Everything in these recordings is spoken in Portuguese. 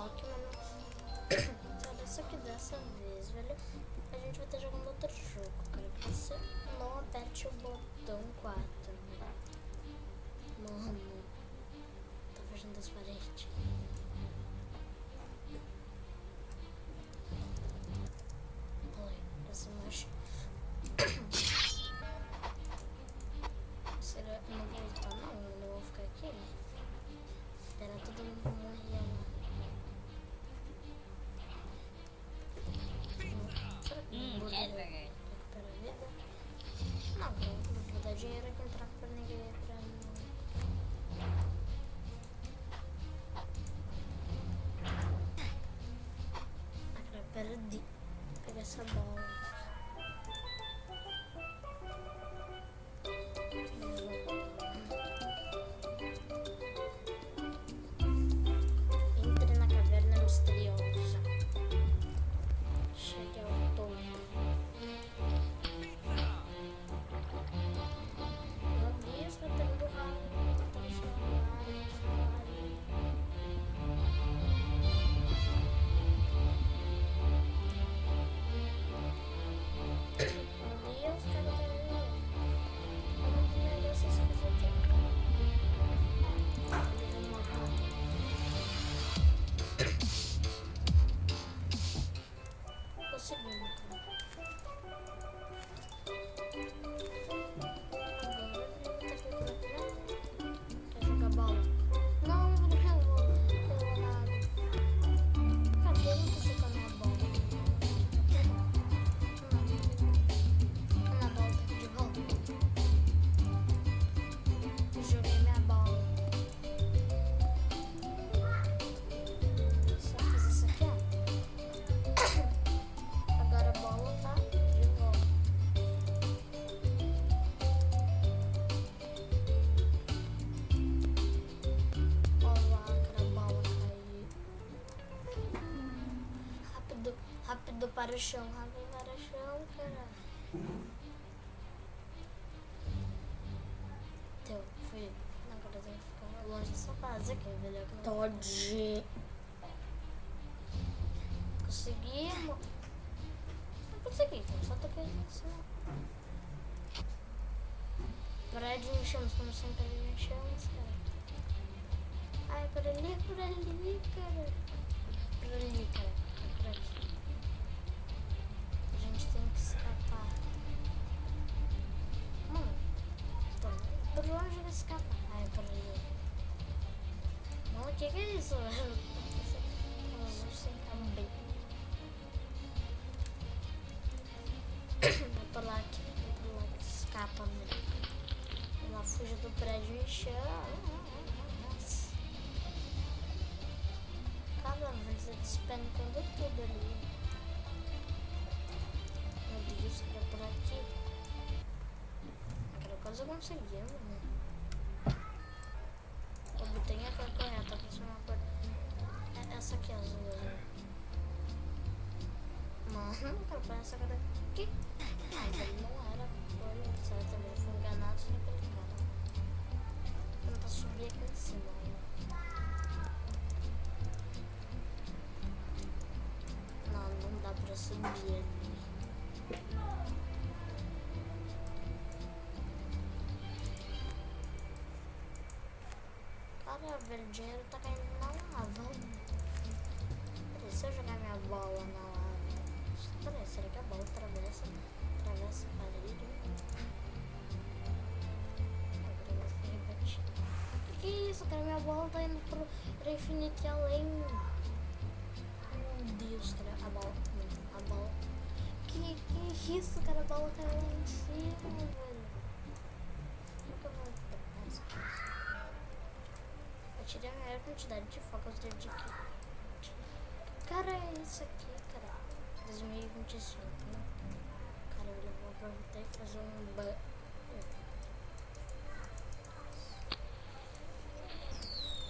Block, mano. Cara, só que dessa vez, velho, a gente vai estar jogando outro jogo, cara. Que você não aperte o botão 4. Mano, tô fechando as paredes. Olha, essa marcha. Será que não vou voltar? Não, eu não vou ficar aqui. Esperar todo mundo morrer lá. Será que não vou recuperar a vida? Não, não vou dar dinheiro aqui entrar pra ninguém pra mim. Ah, cara, perdi. Pegar essa bola. Entre na caverna misteriosa. Chegue ao topo. Meu Deus, tá tendo ralo. Tá no celular. Meu Deus, cara, tá vendo? Eu não tenho negócio assim que você tem. Conseguimos, cara. Quer jogar bola? Não, eu não quero bola. Pelo nada. Cadê você com a minha bola? Não, a bola tá aqui de volta. Joguei minha bola. Só fiz isso aqui, ó. Agora a bola tá de volta. Olha lá, cara, a bola caiu. Rápido, rápido para o chão, rápido para o chão, cara. Deu, fui. Agora eu tenho que ficar longe dessa base aqui, velho. Todd. Conseguimos. Não consegui, cara. Só toquei assim. Prédio em chamas, como sempre prédio em chamas, cara. Ai, por ali, cara. Por ali, cara. Por aqui. A gente tem que escapar. Mano, então, por onde vai escapar? Ai, por ali. Mano, o que é isso, velho? Azul sem cabelo. É por lá que escapa, velho. Ela fuja do prédio em chamas. Cada vez eu despencando tudo ali. Meu Deus, era por aqui. Aquela coisa eu consegui, mano. O botão é a correta, pra ser uma cor. É essa aqui, azul. Mano, cara, parece essa cara aqui. Ai, ele não era a cor certa, eu fui enganado naquele cara. Vou tentar subir aqui em cima, né? Não, não dá pra subir ali. Cara, velho, o dinheiro tá caindo na lava. Peraí, se eu jogar minha bola na lava. Peraí, será que a bola atravessa a parede? Agora vai ficar repetindo. Que isso, cara? Minha bola tá indo pro infinito e além. Meu Deus, cara. A bola. Que isso, cara? A bola caiu lá em cima, velho. Como que eu vou pegar essa coisa? Eu tirei a maior quantidade de focos de aqui. Cara, é isso aqui, cara. 2025, né? Cara, eu vou aproveitar e fazer um bug.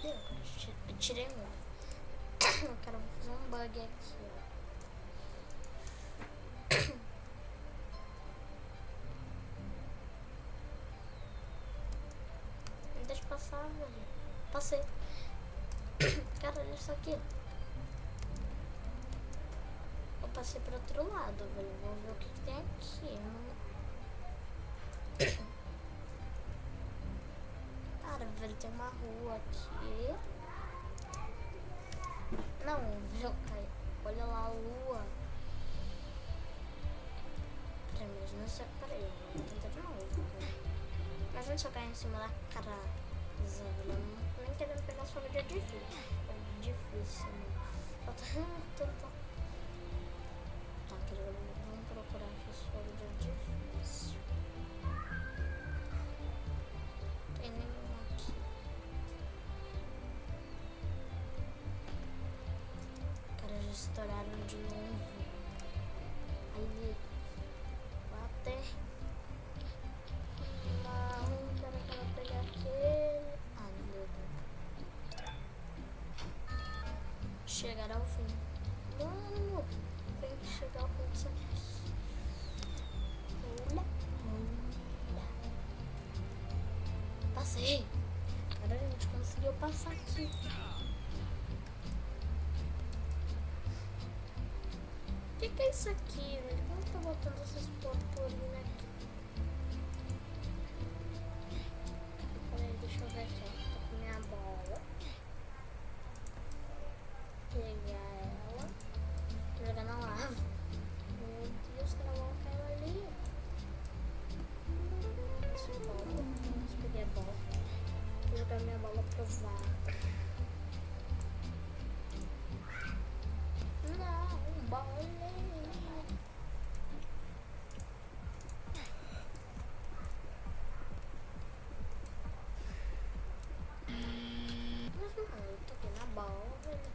Deu, cara. Eu tirei um. Cara, eu vou fazer um bug aqui, ó. Me deixa passar, velho. Passei. Cara, olha isso aqui. passei para outro lado, velho. Vou ver o que tem aqui. Cara, velho, tem uma rua aqui. Não, velho, olha lá a lua. Peraí, mas não sei. Peraí, vou tentar de novo, velho. Mas antes eu cair em cima da casa, velho. Eu não tô nem querendo pegar fogo de artifício. É difícil, né? Tá, querido, vamos procurar aqui fogo de artifício. Tem nenhum aqui. Cara, já estouraram de novo. Ali. Bater. Não, quero pegar aquele. Ah, meu Deus. Chegar ao fim. Mano, tem que chegar ao fim disso aqui. Pula, pula. Passei. Cara, a gente conseguiu passar aqui. O que é isso aqui, velho? Como tá botando essas purpurinas aqui? Peraí, deixa eu ver aqui. Tô com minha bola. Pegar ela. Jogar na lava. Meu Deus, que a bola caiu ali. Isso é bola. Vamos pegar a bola. Vou jogar minha bola pro vácuo. Não, bolinha. Mas não, eu toquei na bola, velho.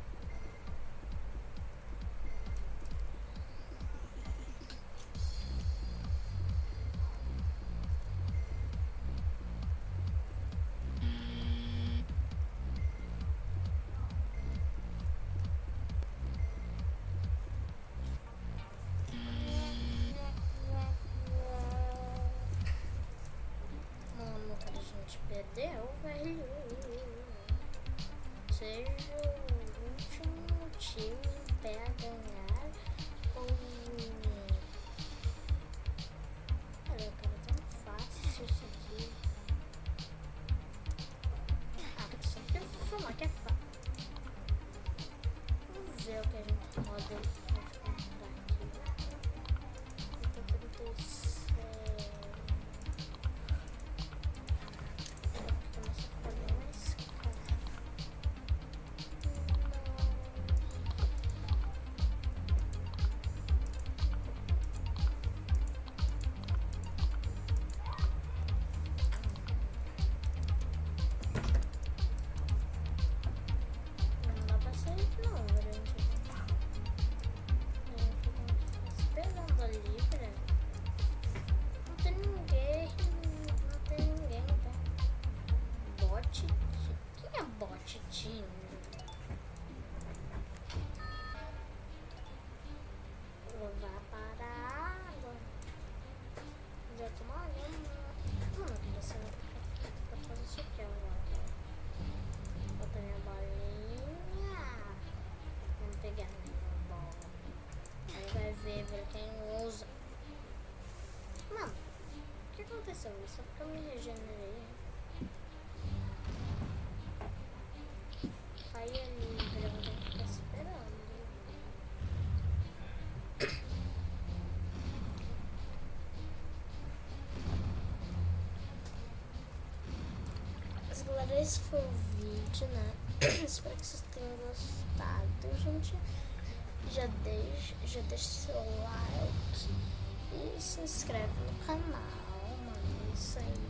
Perdeu, velho. Seja o último time em pé a ganhar. Olha, cara, tão fácil isso aqui. Ah, isso aqui eu vou falar que é fácil. Vamos ver o que a gente pode comprar aqui. 36. Ver quem usa. Mano, o que aconteceu? Só porque eu me regenerei. Sai ali, eu vou ter que ficar esperando. Mas galera, esse foi o vídeo, né? Espero que vocês tenham gostado, gente. Já deixa seu like e se inscreve no canal, mano. Isso aí.